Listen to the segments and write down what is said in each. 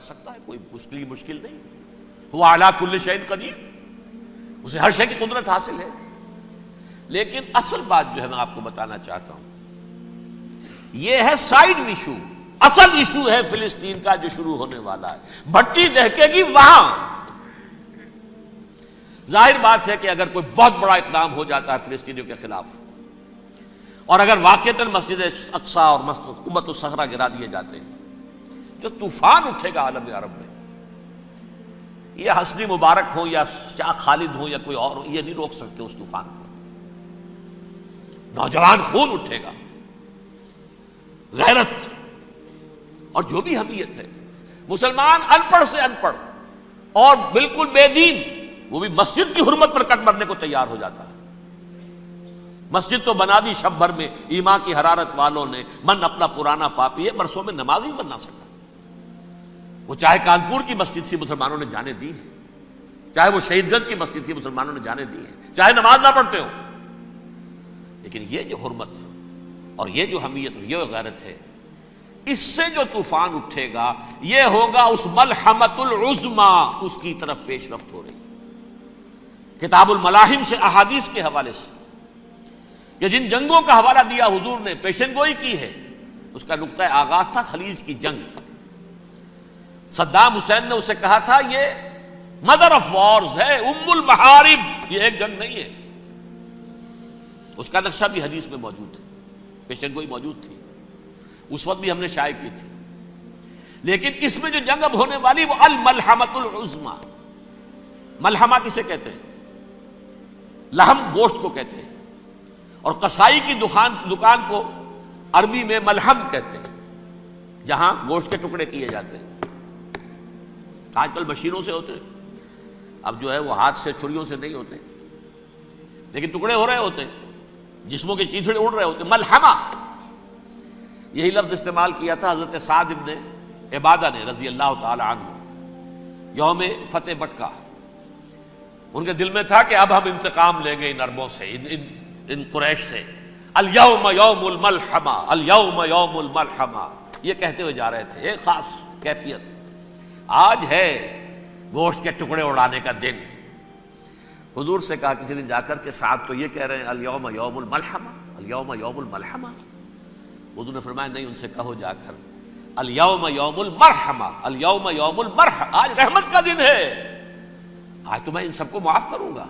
کر سکتا ہے، کوئی اس کے لیے مشکل نہیں. هو علی کل شیء قدیر، اسے ہر شے کی قدرت حاصل ہے. لیکن اصل بات جو ہے میں آپ کو بتانا چاہتا ہوں، یہ ہے سائیڈ ایشو. اصل ایشو ہے فلسطین کا جو شروع ہونے والا ہے. بھٹی دہکے گی وہاں. ظاہر بات ہے کہ اگر کوئی بہت بڑا اقدام ہو جاتا ہے فلسطینیوں کے خلاف، اور اگر واقعتاً مسجد اقصیٰ اور قبۃ الصخرہ گرا دیے جاتے ہیں، جو طوفان اٹھے گا عالم عرب میں، یہ حسنی مبارک ہو یا شاہ خالد ہو یا کوئی اور ہو، یہ نہیں روک سکتے اس طوفان کو. نوجوان خون اٹھے گا، غیرت اور جو بھی حمیت ہے. مسلمان ان پڑھ سے ان پڑھ اور بالکل بے دین، وہ بھی مسجد کی حرمت پر کٹ مرنے کو تیار ہو جاتا ہے. مسجد تو بنا دی شب بھر میں، ایمان کی حرارت والوں نے، من اپنا پرانا پاپی ہے، برسوں میں نماز ہی بن نہ سکا. وہ چاہے کانپور کی مسجد تھی مسلمانوں نے جانے دی ہے، چاہے وہ شہید گنج کی مسجد تھی مسلمانوں نے جانے دی ہے، چاہے نماز نہ پڑھتے ہو. لیکن یہ جو حرمت اور یہ جو حمیت اور یہ غیرت ہے، اس سے جو طوفان اٹھے گا یہ ہوگا اس ملحمۃ العظمی، اس کی طرف پیش رفت ہو رہی. کتاب الملاحم سے احادیث کے حوالے سے کہ جن جنگوں کا حوالہ دیا حضور نے، پیشن گوئی کی ہے، اس کا نقطہ آغاز تھا خلیج کی جنگ. صدام حسین نے اسے کہا تھا یہ مدر آف وارز ہے، ام المحارب، یہ ایک جنگ نہیں ہے. اس کا نقشہ بھی حدیث میں موجود ہے، پیشن گوئی موجود تھی، اس وقت بھی ہم نے شائع کی تھی. لیکن اس میں جو جنگ اب ہونے والی وہ الملحمۃ العظمی. ملحمہ کسے کہتے ہیں؟ لحم گوشت کو کہتے ہیں، اور قصائی کی دکان کو عربی میں ملحم کہتے ہیں، جہاں گوشت کے ٹکڑے کیے جاتے ہیں. آج کل مشینوں سے ہوتے ہیں، اب جو ہے وہ ہاتھ سے چھریوں سے نہیں ہوتے، لیکن ٹکڑے ہو رہے ہوتے ہیں، جسموں کے چیتھڑے اڑ رہے ہوتے ہیں. ملحمہ، یہی لفظ استعمال کیا تھا حضرت سعد ابن عبادہ نے رضی اللہ تعالی عنہ یوم فتح مکہ. ان کے دل میں تھا کہ اب ہم انتقام لیں گے ان عربوں سے، ان قریش سے. الیوم یوم الملحمہ، الیوم یوم الملحمہ، یہ کہتے ہوئے جا رہے تھے. ایک خاص کیفیت، آج ہے گوشت کے ٹکڑے اڑانے کا دن. حضور سے کہا کسی نے جا کر کے ساتھ تو یہ کہہ رہے ہیں الیوم یوم الملحمہ، الیوم یوم الملحمہ. حضور نے فرمایا نہیں، ان سے کہو جا کر الیوم یوم المرحمہ، الیوم یوم المرحمہ، آج رحمت کا دن ہے، آج تو میں ان سب کو معاف کروں گا.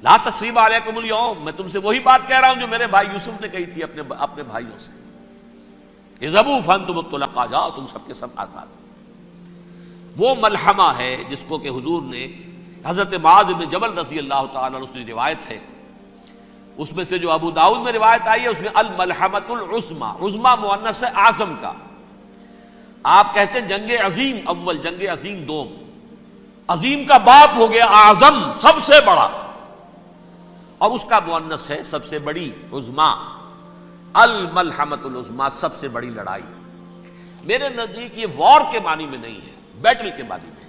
لا تثریب علیکم اليوم، میں تم سے وہی بات کہہ رہا ہوں جو میرے بھائی یوسف نے کہی تھی اپنے بھائیوں سے، اذهبوا فانتم الطلقاء، جاؤ تم سب کے سب آزاد. وہ ملحمہ ہے جس کو کہ حضور نے حضرت معاذ بن جبل رضی اللہ تعالیٰ عنہ، اس کی روایت ہے، اس میں سے جو ابو داؤد میں روایت آئی ہے اس میں الملحمۃ العظمی، عظمی مؤنث ہے اعظم کا. آپ کہتے ہیں جنگ عظیم اول، جنگ عظیم دوم، عظیم کا باپ ہو گیا اعظم، سب سے بڑا، اور اس کا مؤنث ہے سب سے بڑی، عظمی. الملحمۃ العظمی، سب سے بڑی لڑائی. میرے نزدیک یہ وار کے معنی میں نہیں ہے، بیٹل کے معنی میں.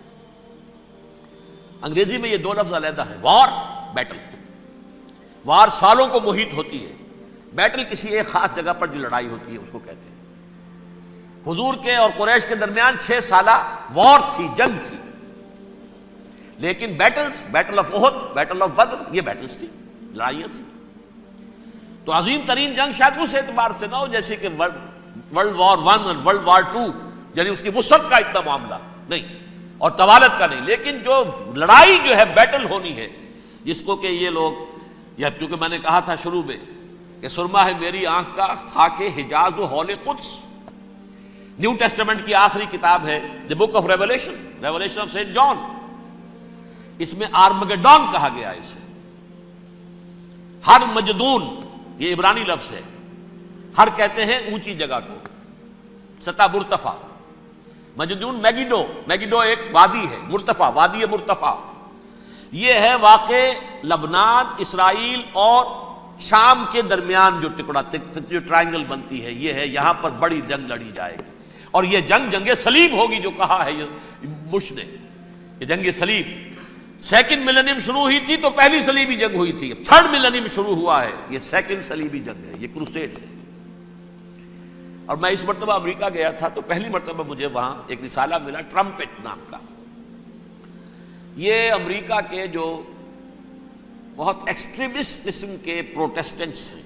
انگریزی میں یہ دو لفظ علیحدہ ہیں، وار، بیٹل. وار سالوں کو محیط ہوتی ہے، بیٹل کسی ایک خاص جگہ پر جو لڑائی ہوتی ہے اس کو کہتے ہیں. حضور کے اور قریش کے درمیان 6 سالہ وار تھی، جنگ تھی. لیکن battles, battle of Uhud, battle of Badr, یہ بیٹلز تھی، لڑائیاں تھیں. تو عظیم ترین جنگ شاید اس اعتبار سے نہ ہو جیسے کہ ورلڈ وار 1 اور ورلڈ وار 2، یعنی اس کی وسعت کا اتنا معاملہ نہیں اور طوالت کا نہیں. لیکن جو لڑائی جو ہے بیٹل ہونی ہے، جس کو کہ یہ لوگ، یا چونکہ میں نے کہا تھا شروع میں کہ سرما ہے میری آنکھ کا خاک حجاز و ہول قدس، نیو ٹیسٹمنٹ کی آخری کتاب ہے the book of revelation, revelation of saint John. اس میں آرمگڈون کہا گیا ہے اسے. ہر مجدون، یہ عبرانی لفظ ہے، ہر کہتے ہیں اونچی جگہ کو، سطح مرتفع. مجدون میگیڈو، میگیڈو ایک وادی ہے، مرتفع، وادی مرتفع. یہ ہے واقع لبنان، اسرائیل اور شام کے درمیان جو ٹکڑا، جو ٹرائنگل بنتی ہے، یہ ہے، یہاں پر بڑی جنگ لڑی جائے گی. اور یہ جنگ صلیب ہوگی جو کہا ہے بش نے، یہ جنگ صلیب. سیکنڈ ملینیم شروع ہوئی تھی تو پہلی صلیبی جنگ ہوئی تھی، تھرڈ ملینیم شروع ہوا ہے، یہ سیکنڈ صلیبی جنگ ہے، یہ کروسیڈ ہے. اور میں اس مرتبہ امریکہ گیا تھا تو پہلی مرتبہ مجھے وہاں ایک رسالہ ملا ٹرمپٹ نام کا. یہ امریکہ کے جو بہت ایکسٹریمسٹ قسم کے پروٹیسٹنٹس ہیں،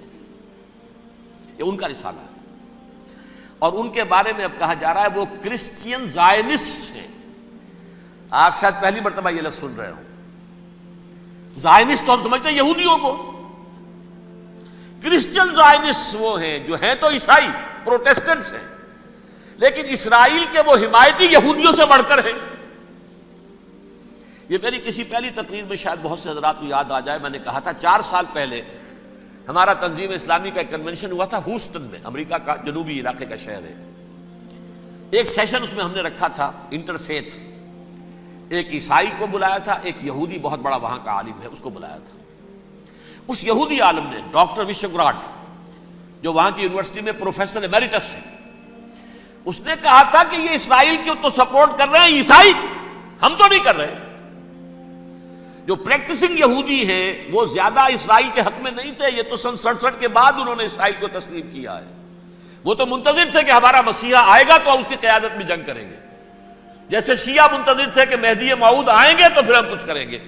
یہ ان کا رسالہ ہے، اور ان کے بارے میں اب کہا جا رہا ہے وہ کرسچین زائنسٹ ہیں. آپ شاید پہلی مرتبہ یہ لفظ سن رہے ہوں. زائنسٹ تو ہم سمجھتے ہیں یہودیوں کو، کرسچین زائنسٹ وہ ہیں جو ہیں تو عیسائی پروٹیسٹنٹس ہیں، لیکن اسرائیل کے وہ حمایتی یہودیوں سے بڑھ کر ہیں. یہ میری کسی پہلی تقریر میں شاید بہت سے حضرات کو یاد آ جائے، میں نے کہا تھا 4 سال پہلے ہمارا تنظیم اسلامی کا ایک کنونشن ہوا تھا ہوسٹن میں، امریکہ کا جنوبی علاقے کا شہر ہے. ایک سیشن اس میں ہم نے رکھا تھا انٹرفیتھ، ایک عیسائی کو بلایا تھا، ایک یہودی بہت بڑا وہاں کا عالم ہے اس کو بلایا تھا. اس یہودی عالم نے ڈاکٹر وشوگراڈ، جو وہاں کی یونیورسٹی میں پروفیسر ایمیریٹس ہے، اس نے کہا تھا کہ یہ اسرائیل کو تو سپورٹ کر رہے ہیں عیسائی، ہم تو نہیں کر رہے. جو پریکٹسنگ یہودی ہیں وہ زیادہ اسرائیل کے حق میں نہیں تھے، یہ تو سن 67 کے بعد انہوں نے اسرائیل کو تسلیم کیا ہے. وہ تو منتظر تھے کہ ہمارا مسیحا آئے گا تو اس کی قیادت میں جنگ کریں گے، جیسے شیعہ منتظر تھے کہ مہدی موعود آئیں گے تو پھر ہم کچھ کریں گے.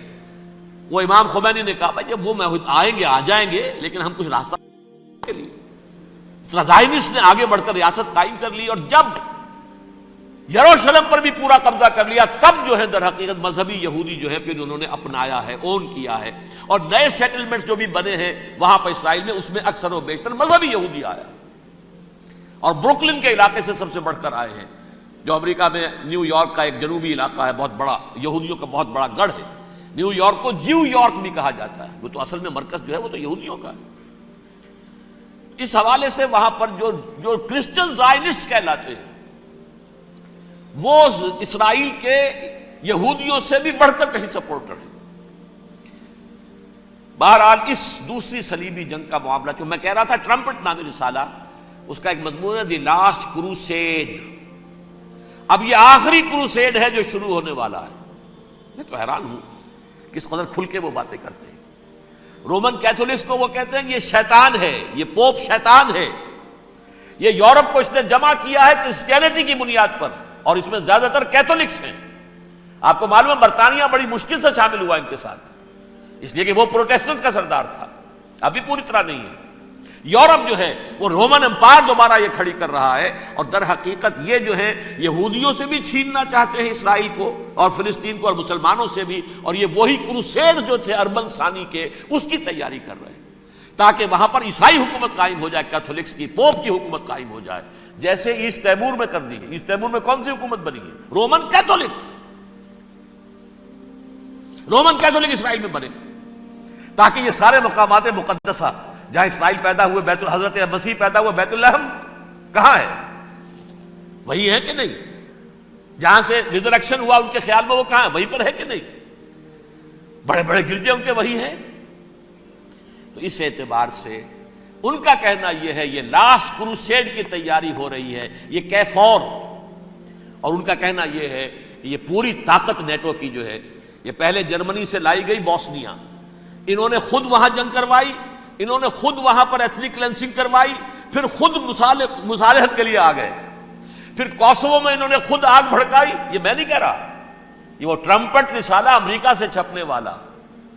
وہ امام خمینی نے کہا بھائی جب وہ آئیں گے آ جائیں گے، لیکن ہم کچھ راستہ کے لیے. زائنسٹ نے آگے بڑھ کر ریاست قائم کر لی، اور جب یروشلم پر بھی پورا قبضہ کر لیا تب جو ہے در حقیقت مذہبی یہودی جو ہے پھر انہوں نے اپنایا ہے، اون کیا ہے، اور نئے سیٹلمنٹس جو بھی بنے ہیں وہاں پر اسرائیل میں، اس میں اکثر و بیشتر مذہبی یہودی آیا، اور بروکلن کے علاقے سے سب سے بڑھ کر آئے ہیں، جو امریکہ میں نیو یارک کا ایک جنوبی علاقہ ہے، بہت بڑا یہودیوں کا بہت بڑا گڑھ ہے. نیو یارک کو جیو یارک بھی کہا جاتا ہے، وہ تو اصل میں مرکز جو ہے وہ تو یہودیوں کا ہے. اس حوالے سے وہاں پر جو کرسچن زائنسٹ کہلاتے ہیں وہ اسرائیل کے یہودیوں سے بھی بڑھ کر کہیں سپورٹر ہیں. بہرحال اس دوسری صلیبی جنگ کا معاملہ جو میں کہہ رہا تھا، ٹرمپٹ نامی رسالہ، اس کا ایک مضمون ہے دی لاسٹ کروسیڈ. اب یہ آخری کروسیڈ ہے جو شروع ہونے والا ہے. میں تو حیران ہوں کس قدر کھل کے وہ باتیں کرتے ہیں. رومن کیتھولکس کو وہ کہتے ہیں کہ یہ شیطان ہے، یہ پوپ شیطان ہے، یہ یورپ کو اس نے جمع کیا ہے کرسچینٹی کی بنیاد پر، اور اس میں زیادہ تر کیتھولکس ہیں. آپ کو معلوم ہے برطانیہ بڑی مشکل سے شامل ہوا ان کے ساتھ، اس لیے کہ وہ پروٹیسٹنٹ کا سردار تھا، ابھی پوری طرح نہیں ہے. یورپ جو ہے وہ رومن امپائر دوبارہ یہ کھڑی کر رہا ہے، اور در حقیقت یہ جو ہے یہودیوں سے بھی چھیننا چاہتے ہیں اسرائیل کو اور فلسطین کو، اور مسلمانوں سے بھی، اور یہ وہی کروسیڈ جو تھے اربن ثانی کے، اس کی تیاری کر رہے ہیں تاکہ وہاں پر عیسائی حکومت قائم ہو جائے، کیتھولکس کی، پوپ کی حکومت قائم ہو جائے، جیسے ایسٹ تیمور میں کر دی ہے. ایسٹ تیمور میں کون سی حکومت بنی ہے؟ Roman Catholic. رومن کیتھولک اسرائیل میں بنے تاکہ یہ سارے مقامات مقدسہ جہاں اسرائیل پیدا ہوئے، بیت حضرت مسیح پیدا ہوئے، بیت الحم کہاں ہے؟ وہی ہے کہ نہیں؟ جہاں سے ریزریکشن ہوا ان کے خیال میں وہ کہاں ہے؟ وہیں پر ہے کہ نہیں؟ بڑے بڑے گرجے ان کے وہی ہیں. تو اس اعتبار سے ان کا کہنا یہ ہے یہ لاسٹ کروسیڈ کی تیاری ہو رہی ہے، یہ کیفور. اور ان کا کہنا یہ ہے کہ یہ پوری طاقت نیٹو کی جو ہے، یہ پہلے جرمنی سے لائی گئی بوسنیا، انہوں نے خود وہاں جنگ کروائی، انہوں نے خود وہاں پر ایتھنک کلینسنگ کروائی، پھر خود مصالحت کے لیے آ گئے، پھر کوسوو میں انہوں نے خود آگ بھڑکائی. یہ میں نہیں کہہ رہا، یہ وہ ٹرمپٹ رسالہ امریکہ سے چھپنے والا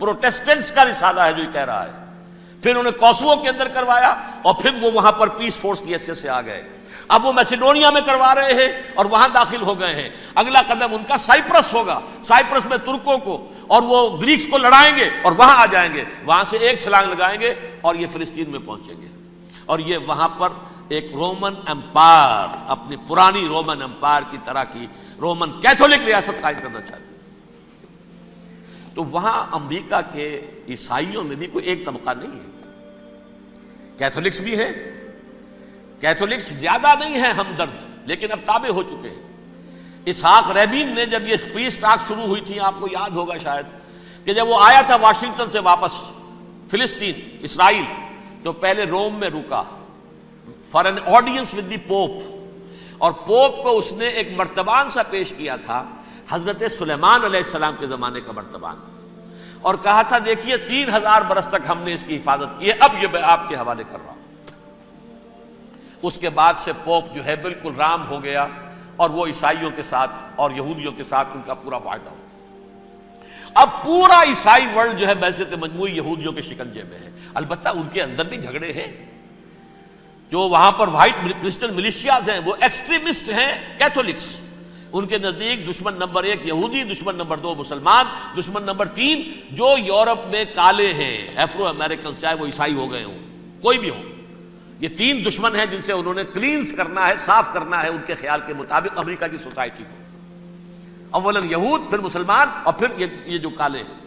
پروٹیسٹنٹس کا رسالہ ہے جو یہ کہہ رہا ہے. پھر انہوں نے کوسوو کے اندر کروایا، اور پھر وہ وہاں پر پیس فورس کی حیثیت سے آ گئے. اب وہ میسیڈونیا میں کروا رہے ہیں اور وہاں داخل ہو گئے ہیں. اگلا قدم ان کا سائپرس ہوگا، سائپرس میں ترکوں کو اور وہ گریکس کو لڑائیں گے اور وہاں آ جائیں گے، وہاں سے ایک چھلانگ لگائیں گے اور یہ فلسطین میں پہنچیں گے، اور یہ وہاں پر ایک رومن امپائر، اپنی پرانی رومن امپائر کی طرح کی رومن کیتھولک ریاست قائم کرنا چاہتے ہیں. تو وہاں امریکہ کے عیسائیوں میں بھی کوئی ایک طبقہ نہیں ہے، کیتھولکس بھی ہے، کیتھولکس زیادہ نہیں ہے ہمدرد، لیکن اب تابع ہو چکے ہیں. اسحاق ریبین نے جب یہ پیس ٹاک شروع ہوئی تھی، آپ کو یاد ہوگا شاید، کہ جب وہ آیا تھا واشنگٹن سے واپس فلسطین اسرائیل، تو پہلے روم میں رکا for an audience with the pope, اور پوپ کو اس نے ایک مرتبان سا پیش کیا تھا، حضرت سلیمان علیہ السلام کے زمانے کا مرتبان، اور کہا تھا دیکھیے 3000 برس تک ہم نے اس کی حفاظت کی ہے، اب یہ میں آپ کے حوالے کر رہا ہوں. اس کے بعد سے پوپ جو ہے بالکل رام ہو گیا اور وہ عیسائیوں کے ساتھ اور یہودیوں کے ساتھ ان کا پورا معاہدہ ہو. اب پورا عیسائی ورلڈ جو ہے ویسے تو مجموعی یہودیوں کے شکنجے میں ہے. البتہ ان کے اندر بھی جھگڑے ہیں. جو وہاں پر وائٹ کرسچن ملیشیاز ہیں وہ ایکسٹریمسٹ ہیں کیتھولکس. ان کے نزدیک دشمن نمبر 1 یہودی، دشمن نمبر 2 مسلمان، دشمن نمبر 3 جو یورپ میں کالے ہیں افرو امریکن، چاہے وہ عیسائی ہو گئے ہوں کوئی بھی ہو. یہ 3 دشمن ہیں جن سے انہوں نے کلینز کرنا ہے، صاف کرنا ہے ان کے خیال کے مطابق امریکہ کی سوسائٹی کو. اولاً یہود، پھر مسلمان، اور پھر یہ جو کالے ہیں.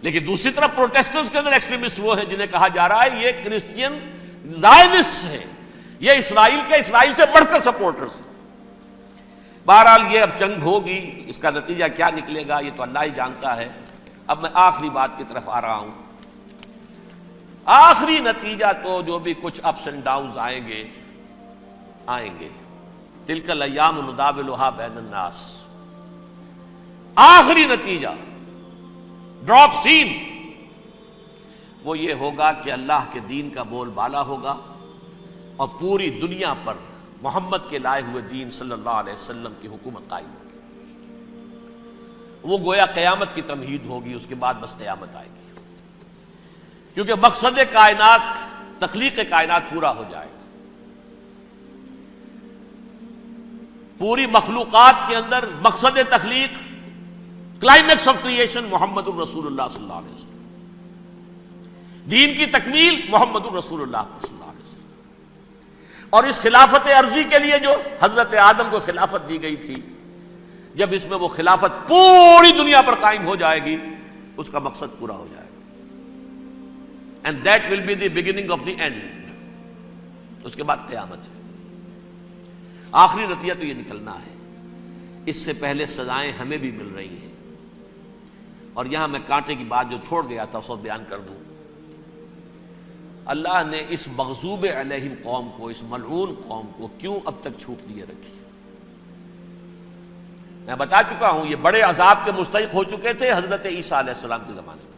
لیکن دوسری طرف پروٹیسٹنٹس کے اندر ایکسٹریمسٹ وہ ہیں جنہیں کہا جا رہا ہے یہ کرسچین زائنسٹ ہیں، یہ اسرائیل سے بڑھ کر سپورٹرز ہیں. بہرحال یہ اب جنگ ہوگی، اس کا نتیجہ کیا نکلے گا یہ تو اللہ ہی جانتا ہے. اب میں آخری بات کی طرف آ رہا ہوں. آخری نتیجہ تو جو بھی کچھ اپس اینڈ ڈاؤنز آئیں گے. تلک الایام نداولھا بین الناس. آخری نتیجہ ڈراپ سین وہ یہ ہوگا کہ اللہ کے دین کا بول بالا ہوگا اور پوری دنیا پر محمد کے لائے ہوئے دین صلی اللہ علیہ وسلم کی حکومت قائم ہوگی. وہ گویا قیامت کی تمہید ہوگی. اس کے بعد بس قیامت آئے گی، کیونکہ مقصد کائنات، تخلیق کائنات پورا ہو جائے گا. پوری مخلوقات کے اندر مقصد تخلیق، کلائمیکس آف کریشن محمد الرسول اللہ صلی اللہ علیہ وسلم. دین کی تکمیل محمد الرسول اللہ صلی اللہ علیہ وسلم. اور اس خلافت عرضی کے لیے جو حضرت آدم کو خلافت دی گئی تھی، جب اس میں وہ خلافت پوری دنیا پر قائم ہو جائے گی اس کا مقصد پورا ہو جائے گا. And that will be the beginning of the end. اس کے بعد قیامت ہے. آخری نتیجہ تو یہ نکلنا ہے. اس سے پہلے سزائیں ہمیں بھی مل رہی ہیں. اور یہاں میں کانٹے کی بات جو چھوڑ گیا تھا اس کو بیان کر دوں. اللہ نے اس مغضوب علیہم قوم کو، اس ملعون قوم کو کیوں اب تک چھوٹ دیے رکھی؟ میں بتا چکا ہوں یہ بڑے عذاب کے مستحق ہو چکے تھے حضرت عیسیٰ علیہ السلام کے زمانے میں.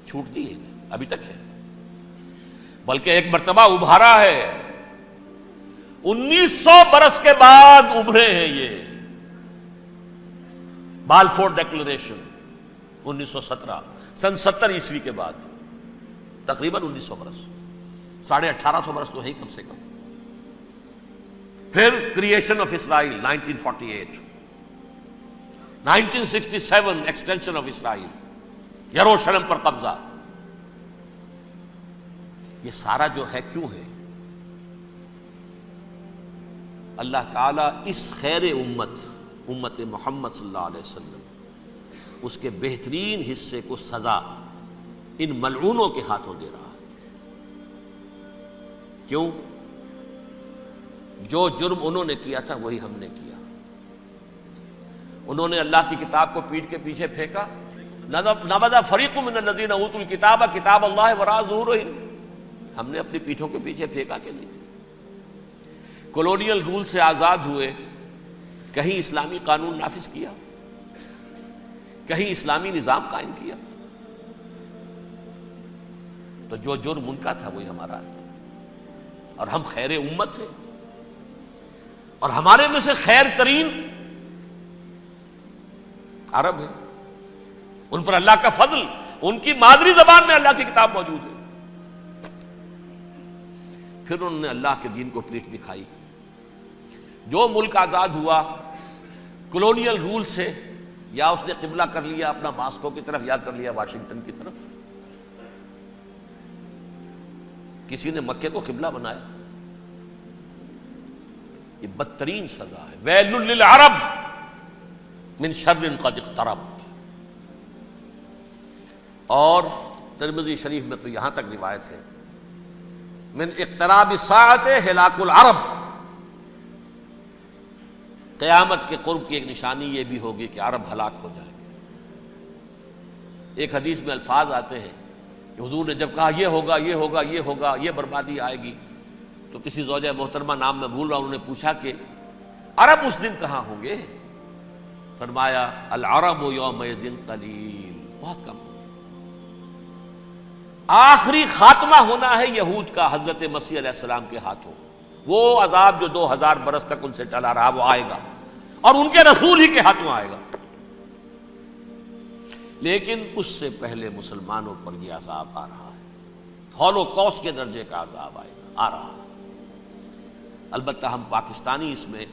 چھوٹ دی ہے ابھی تک ہے، بلکہ ایک مرتبہ ابھارا ہے. 1900 برس کے بعد ابھرے ہیں یہ. بالفور ڈیکلریشن 1917 سن 70 عیسوی کے بعد، تقریباً 1900 برس، 1850 برس تو ہے کم سے کم. پھر creation of Israel 1948، 1967 extension of Israel, یروشلم پر قبضہ. یہ سارا جو ہے کیوں ہے؟ اللہ تعالیٰ اس خیر امت محمد صلی اللہ علیہ وسلم، اس کے بہترین حصے کو سزا ان ملعونوں کے ہاتھوں دے رہا ہے. کیوں؟ جو جرم انہوں نے کیا تھا وہی ہم نے کیا. انہوں نے اللہ کی کتاب کو پیٹھ کے پیچھے پھینکا. نبذ فریق من الذین اوتوا الکتاب کتاب اللہ وراء ظہورہم. ہم نے اپنی پیٹھوں کے پیچھے پھینکا کہ نہیں؟ کولونیل رول سے آزاد ہوئے، کہیں اسلامی قانون نافذ کیا، کہیں اسلامی نظام قائم کیا. تو جو جرم ان کا تھا وہی ہمارا ہے. اور ہم خیر امت ہیں، اور ہمارے میں سے خیر ترین عرب ہیں. ان پر اللہ کا فضل، ان کی مادری زبان میں اللہ کی کتاب موجود ہے. پھر انہوں نے اللہ کے دین کو پیٹھ دکھائی. جو ملک آزاد ہوا کولونیل رول سے، یا اس نے قبلہ کر لیا اپنا ماسکو کی طرف یا کر لیا واشنگٹن کی طرف. کسی نے مکے کو قبلہ بنایا. یہ بدترین سزا ہے. ویل للعرب من شر قد اقترب. اور ترمذی شریف میں تو یہاں تک روایت ہے من اقتراب الساعۃ ہلاک العرب. قیامت کے قرب کی ایک نشانی یہ بھی ہوگی کہ عرب ہلاک ہو جائے گے. ایک حدیث میں الفاظ آتے ہیں کہ حضور نے جب کہا یہ ہوگا یہ ہوگا یہ ہوگا یہ بربادی آئے گی، تو کسی زوجہ محترمہ نام میں بھول رہا ہوں، انہوں نے پوچھا کہ عرب اس دن کہاں ہوں گے؟ فرمایا العرب یومئذ قلیل، بہت کم. آخری خاتمہ ہونا ہے یہود کا حضرت مسیح علیہ السلام کے ہاتھوں. وہ عذاب جو 2000 برس تک ان سے چلا رہا وہ آئے گا اور ان کے رسول ہی کے ہاتھوں آئے گا. لیکن اس سے پہلے مسلمانوں پر یہ عذاب آ رہا ہے، ہولوکاسٹ کے درجے کا عذاب آ رہا ہے. البتہ ہم پاکستانی اس میں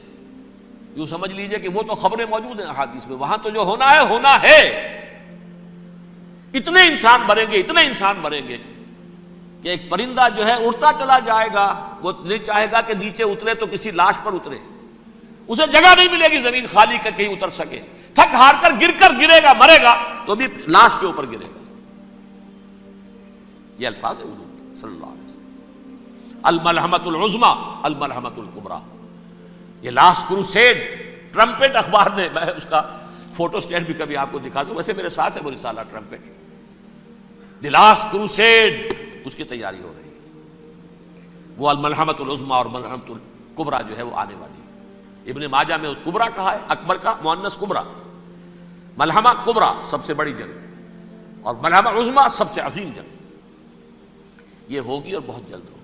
یوں سمجھ لیجئے کہ وہ تو خبریں موجود ہیں احادیث میں، وہاں تو جو ہونا ہے. اتنے انسان مریں گے کہ ایک پرندہ جو ہے اڑتا چلا جائے گا، وہ نہیں چاہے گا کہ نیچے اترے تو کسی لاش پر اترے، اسے جگہ نہیں ملے گی زمین خالی کر کہیں اتر سکے، تھک ہار کر گرے گا، مرے گا تو بھی لاش کے اوپر گرے گا. یہ الفاظ ہیں حضور کے صلی اللہ علیہ وسلم. الملحمۃ العظمیٰ الملحمۃ الکبریٰ، یہ لاسٹ کروسیڈ. ٹرمپٹ اخبار نے، میں اس کا فوٹو اسٹیٹ بھی کبھی آپ کو دکھا دوں، ویسے میرے ساتھ ہے وہ رسالہ ٹرمپٹ. دی لاسٹ کروسیڈ، اس کی تیاری ہو رہی ہے. وہ الملحمۃ العظمیٰ اور ملحمۃ الکبریٰ جو ہے وہ آنے والی ہے. ابن ماجہ میں کبریٰ کہا ہے، اکبر کا مؤنث کبریٰ. ملحمہ کبریٰ سب سے بڑی جنگ اور ملحمہ عظمیٰ سب سے عظیم جنگ. یہ ہوگی اور بہت جلد ہوگی.